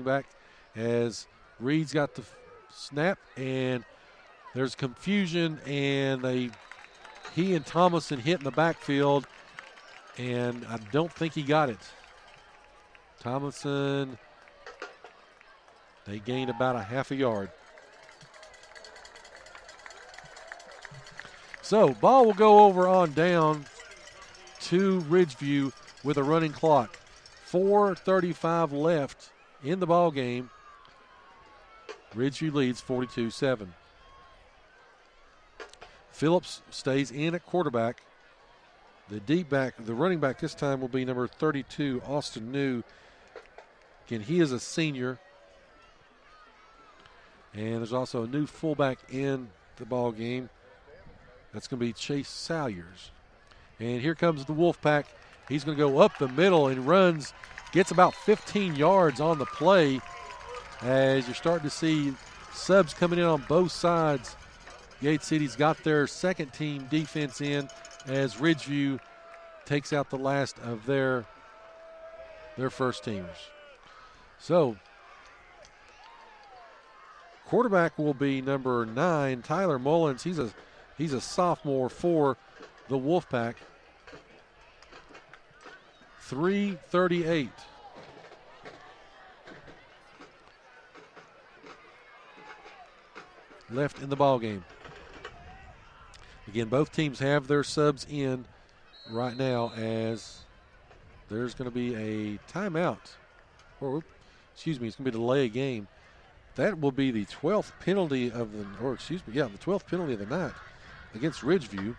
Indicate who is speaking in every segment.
Speaker 1: back as Reed's got the snap, and there's confusion, and he and Thomason hit in the backfield, and I don't think he got it. Thomason, they gained about a half a yard. So ball will go over on down to Ridgeview with a running clock. 4:35 left in the ball game. Ridgeview leads 42-7. Phillips stays in at quarterback. The running back this time will be number 32, Austin New. Again, he is a senior. And there's also a new fullback in the ball game. That's going to be Chase Salyers. And here comes the Wolfpack. He's going to go up the middle and runs, gets about 15 yards on the play as you're starting to see subs coming in on both sides. Gate City's got their second team defense in as Ridgeview takes out the last of their first teamers. So quarterback will be number 9, Tyler Mullins. He's a sophomore for the Wolfpack. 3:38. Left in the ball game. Again, both teams have their subs in right now as there's going to be a timeout. It's going to be a delay of game. That will be the 12th penalty of the 12th penalty of the night against Ridgeview.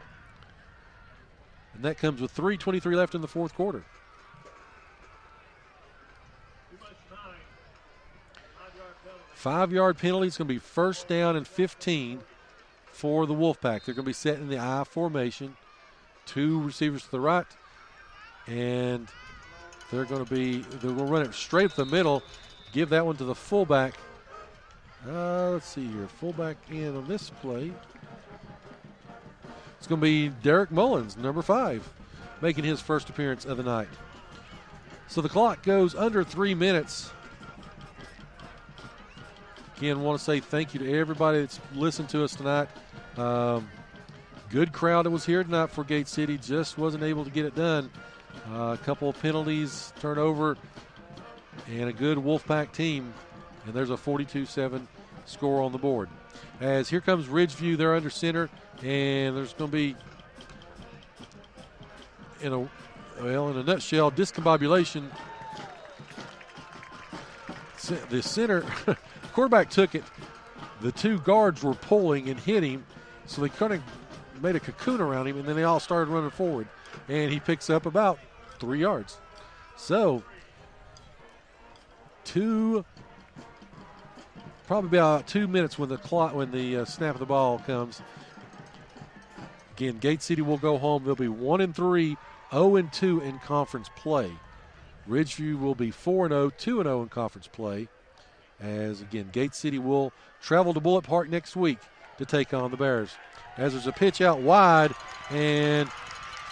Speaker 1: And that comes with 3:23 left in the fourth quarter. Five-yard penalty. It's going to be first down and 15 for the Wolfpack. They're going to be set in the I formation. 2 receivers to the right. And they're going to run it straight up the middle. Give that one to the fullback. Let's see here. Fullback in on this play. It's going to be Derek Mullins, number 5, making his first appearance of the night. So the clock goes under 3 minutes. Again, want to say thank you to everybody that's listened to us tonight. Good crowd that was here tonight for Gate City. Just wasn't able to get it done. A couple of penalties, turnover, and a good Wolfpack team. And there's a 42-7 score on the board. As here comes Ridgeview, they're under center, and there's going to be, in a nutshell, discombobulation. The center, quarterback took it. The 2 guards were pulling and hit him, so they kind of made a cocoon around him, and then they all started running forward. And he picks up about 3 yards. So, probably about 2 minutes when the snap of the ball comes. Again, Gate City will go home. They'll be 1-3, 0-2 in conference play. Ridgeview will be 4-0, 2-0 in conference play. As again, Gate City will travel to Bullitt Park next week to take on the Bears. As there's a pitch out wide and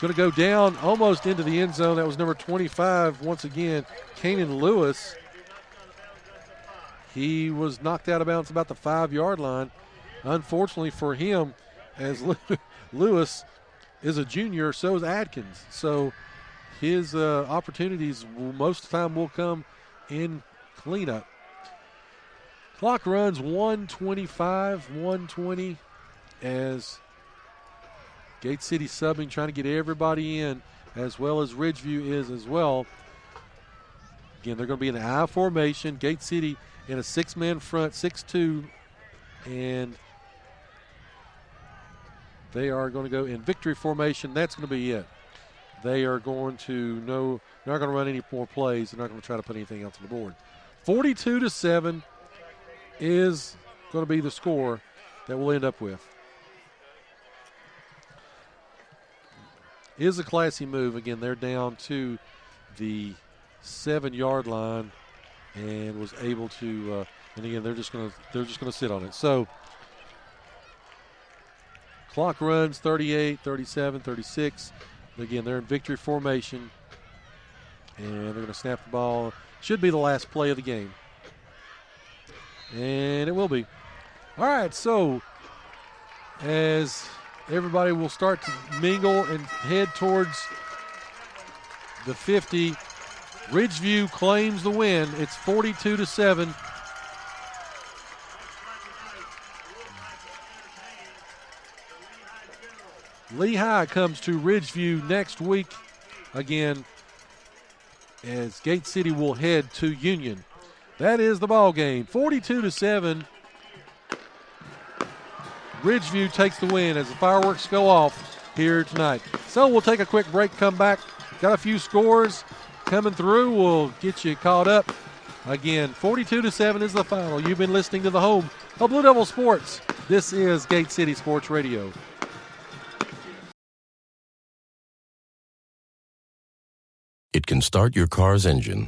Speaker 1: going to go down almost into the end zone. That was number 25 once again, Kanan Lewis. He was knocked out of bounds about the 5-yard line. Unfortunately for him, as Lewis is a junior, so is Adkins. So his opportunities most of the time will come in cleanup. Clock runs 1:20 as Gate City subbing, trying to get everybody in, as well as Ridgeview is as well. Again, they're going to be in the I formation. Gate City in a 6-man front, 6-2, and they are going to go in victory formation. That's going to be it. They are going to they're not going to run any more plays. They're not going to try to put anything else on the board. 42-7 is going to be the score that we'll end up with. Is a classy move. Again, they're down to the 7-yard line and was able to. And again, they're just going to sit on it. So clock runs 38, 37, 36. Again, they're in victory formation, and they're going to snap the ball. Should be the last play of the game. And it will be. All right, so as everybody will start to mingle and head towards the 50, Ridgeview claims the win. It's 42-7. Lehigh comes to Ridgeview next week again as Gate City will head to Union. That is the ball game. 42-7. Ridgeview takes the win as the fireworks go off here tonight. So we'll take a quick break, come back. Got a few scores coming through. We'll get you caught up. Again, 42-7 is the final. You've been listening to the home of Blue Devil Sports. This is Gate City Sports Radio.
Speaker 2: It can start your car's engine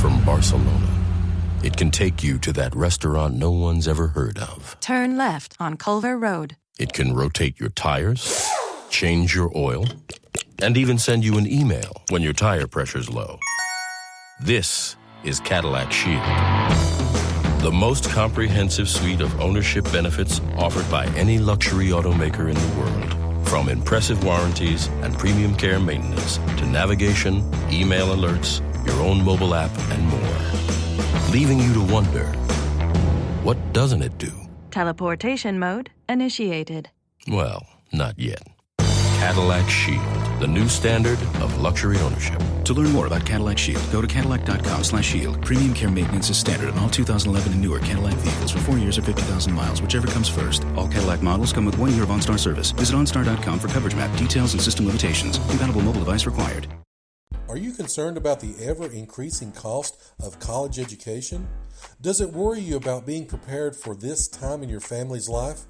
Speaker 2: from Barcelona. It can take you to that restaurant no one's ever heard of.
Speaker 3: Turn left on Culver Road.
Speaker 2: It can rotate your tires, change your oil, and even send you an email when your tire pressure's low. This is Cadillac Shield, the most comprehensive suite of ownership benefits offered by any luxury automaker in the world. From impressive warranties and premium care maintenance to navigation, email alerts, your own mobile app, and more. Leaving you to wonder, what doesn't it do?
Speaker 3: Teleportation mode initiated.
Speaker 2: Well, not yet. Cadillac Shield, the new standard of luxury ownership.
Speaker 4: To learn more about Cadillac Shield, go to Cadillac.com/shield. Premium care maintenance is standard on all 2011 and newer Cadillac vehicles for 4 years or 50,000 miles, whichever comes first. All Cadillac models come with 1 year of OnStar service. Visit OnStar.com for coverage map, details, and system limitations. Compatible mobile device required.
Speaker 5: Are you concerned about the ever-increasing cost of college education? Does it worry you about being prepared for this time in your family's life?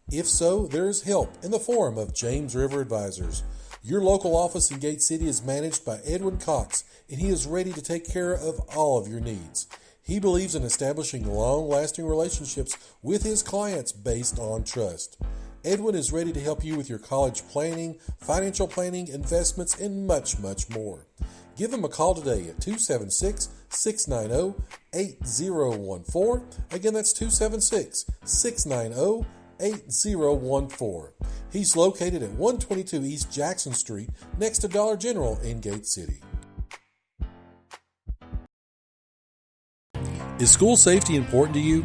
Speaker 5: If so, there is help in the form of James River Advisors. Your local office in Gate City is managed by Edwin Cox, and he is ready to take care of all of your needs. He believes in establishing long-lasting relationships with his clients based on trust. Edwin is ready to help you with your college planning, financial planning, investments, and much, much more. Give him a call today at 276-690-8014. Again, that's 276-690-8014. He's located at 122 East Jackson Street next to Dollar General in Gate City. Is school safety important to you?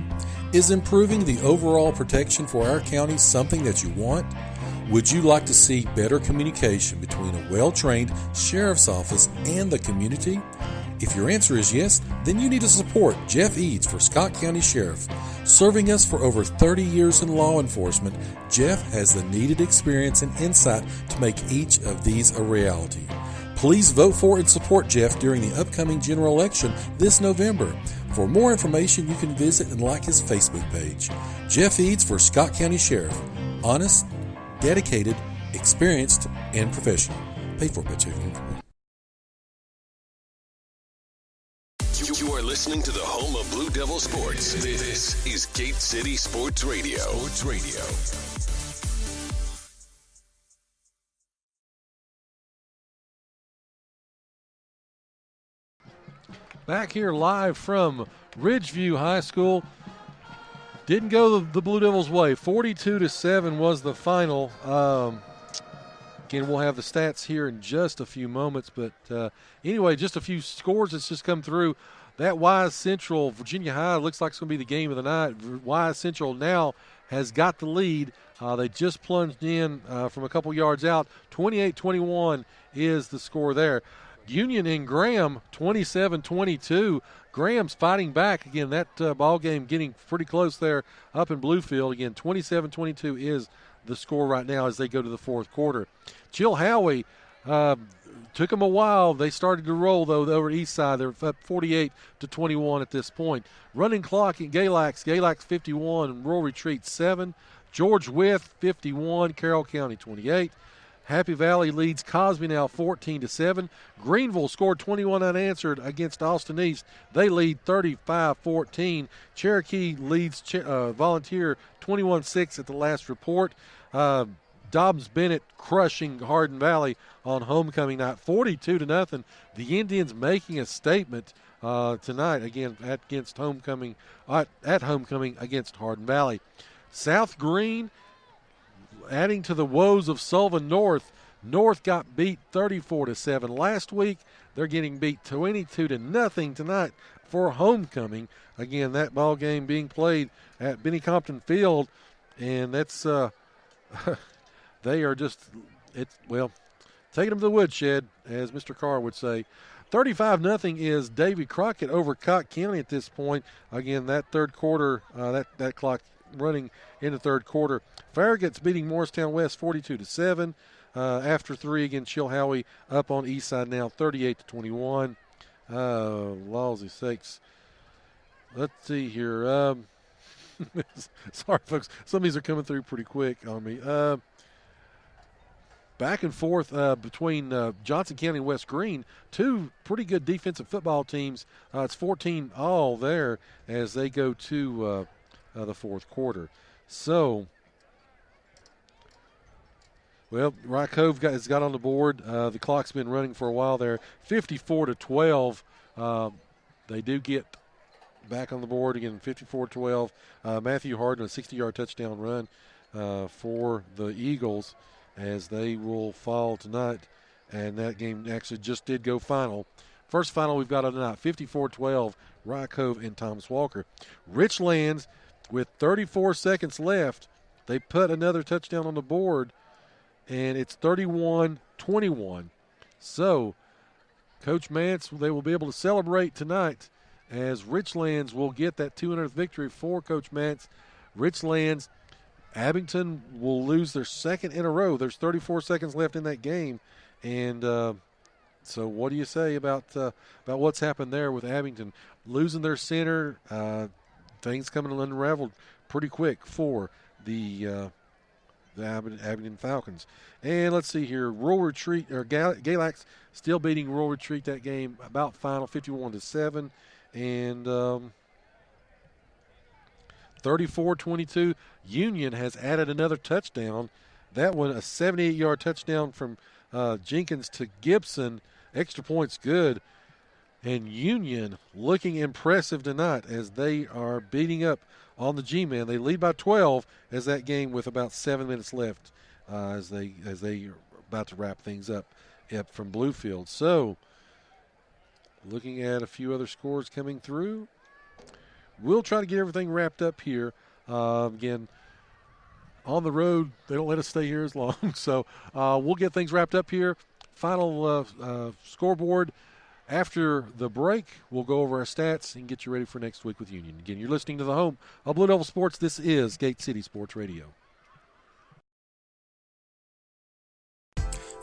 Speaker 5: Is improving the overall protection for our county something that you want? Would you like to see better communication between a well-trained sheriff's office and the community? If your answer is yes, then you need to support Jeff Eads for Scott County Sheriff. Serving us for over 30 years in law enforcement, Jeff has the needed experience and insight to make each of these a reality. Please vote for and support Jeff during the upcoming general election this November. For more information, you can visit and like his Facebook page. Jeff Eads for Scott County Sheriff. Honest, dedicated, experienced, and professional. Paid for by Jeff.
Speaker 6: You are listening to the home of Blue Devil Sports. This is Gate City Sports Radio. Sports Radio.
Speaker 1: Back here live from Ridgeview High School. Didn't go the Blue Devils' way. 42-7 was the final. Again, we'll have the stats here in just a few moments. But anyway, just a few scores that's just come through. That Wise Central, Virginia High, looks like it's going to be the game of the night. Wise Central now has got the lead. They just plunged in from a couple yards out. 28-21 is the score there. Union and Graham, 27-22. Graham's fighting back. Again, that ball game getting pretty close there up in Bluefield. Again, 27-22 is the score right now as they go to the fourth quarter. Chilhowie took them a while. They started to roll, though, over east side. They're up 48-21 at this point. Running clock in Galax 51, Rural Retreat 7. George Wythe 51, Carroll County 28. Happy Valley leads Cosby now 14-7. Greenville scored 21 unanswered against Austin East. They lead 35-14. Cherokee leads Volunteer 21-6 at the last report. Dobbs-Bennett crushing Hardin Valley on homecoming night 42-0. The Indians making a statement tonight again at homecoming against Hardin Valley. South Green, adding to the woes of Sullivan North. North got beat 34-7 last week. They're getting beat 22-0 tonight for homecoming. Again, that ball game being played at Benny Compton Field, and that's they are just taking them to the woodshed, as Mr. Carr would say. 35-0 is Davy Crockett over Cott County at this point. Again, that third quarter, that clock running in the third quarter. Farragut's beating Morristown West 42-7. After 3 against Chilhowie up on East Side now 38-21. Lawsy sakes. Let's see here. Sorry, folks. Some of these are coming through pretty quick on me. Back and forth between Johnson County and West Green, two pretty good defensive football teams. It's 14-all there as they go to the fourth quarter. So, Rye Cove has got on the board. The clock's been running for a while there. 54-12. They do get back on the board again, 54-12. Matthew Harden, a 60-yard touchdown run for the Eagles, as they will fall tonight. And that game actually just did go final. First final we've got on tonight, 54-12, Rye Cove and Thomas Walker. Richlands, with 34 seconds left, they put another touchdown on the board, and it's 31-21. So, Coach Mance, they will be able to celebrate tonight, as Richlands will get that 200th victory for Coach Mance. Richlands, Abington will lose their second in a row. There's 34 seconds left in that game. And so what do you say about what's happened there with Abington? Losing their center, things coming unraveled pretty quick for the Abington Falcons. And let's see here. Rural Retreat, or Galax still beating Rural Retreat that game about final, 51-7. And 34-22. Union has added another touchdown. That one, a 78-yard touchdown from Jenkins to Gibson. Extra points good. And Union looking impressive tonight as they are beating up on the G-Men. They lead by 12 as that game with about 7 minutes left as they are about to wrap things up from Bluefield. So, looking at a few other scores coming through. We'll try to get everything wrapped up here. Again, on the road, they don't let us stay here as long. So we'll get things wrapped up here. Final scoreboard. After the break, we'll go over our stats and get you ready for next week with Union. Again, you're listening to the home of Blue Devil Sports. This is Gate City Sports Radio.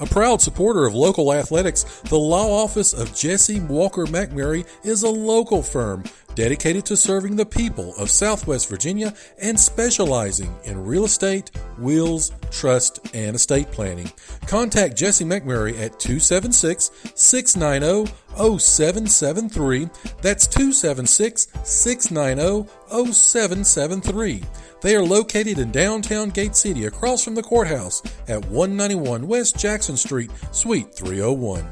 Speaker 5: A proud supporter of local athletics, the law office of Jesse Walker McMurray is a local firm dedicated to serving the people of Southwest Virginia and specializing in real estate, wills, trust, and estate planning. Contact Jesse McMurray at 276-690-0773. That's 276-690-0773. They are located in downtown Gate City across from the courthouse at 191 West Jackson Street, Suite 301.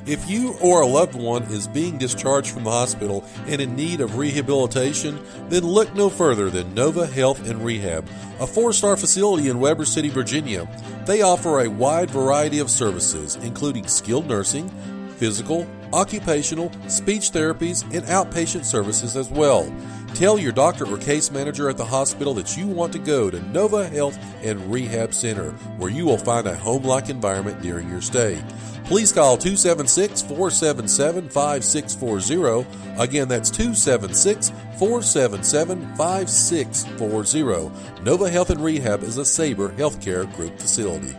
Speaker 5: If you or a loved one is being discharged from the hospital and in need of rehabilitation, then look no further than Nova Health and Rehab, a 4-star facility in Weber City, Virginia. They offer a wide variety of services, including skilled nursing, physical, occupational, speech therapies, and outpatient services as well. Tell your doctor or case manager at the hospital that you want to go to Nova Health and Rehab Center, where you will find a home-like environment during your stay. Please call 276-477-5640. Again, that's 276-477-5640. Nova Health and Rehab is a Sabre Healthcare Group facility.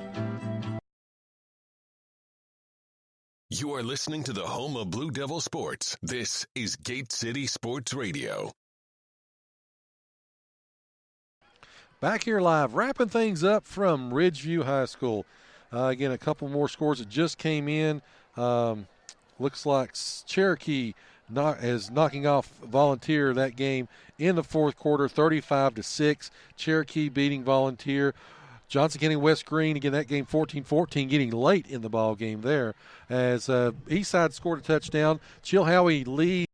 Speaker 6: You are listening to the home of Blue Devil Sports. This is Gate City Sports Radio.
Speaker 1: Back here live, wrapping things up from Ridgeview High School. Again, a couple more scores that just came in. Looks like Cherokee is knocking off Volunteer that game in the fourth quarter, 35-6. Cherokee beating Volunteer. Johnson County West Green, again, that game 14-14, getting late in the ball game there as Eastside scored a touchdown. Chilhowie leads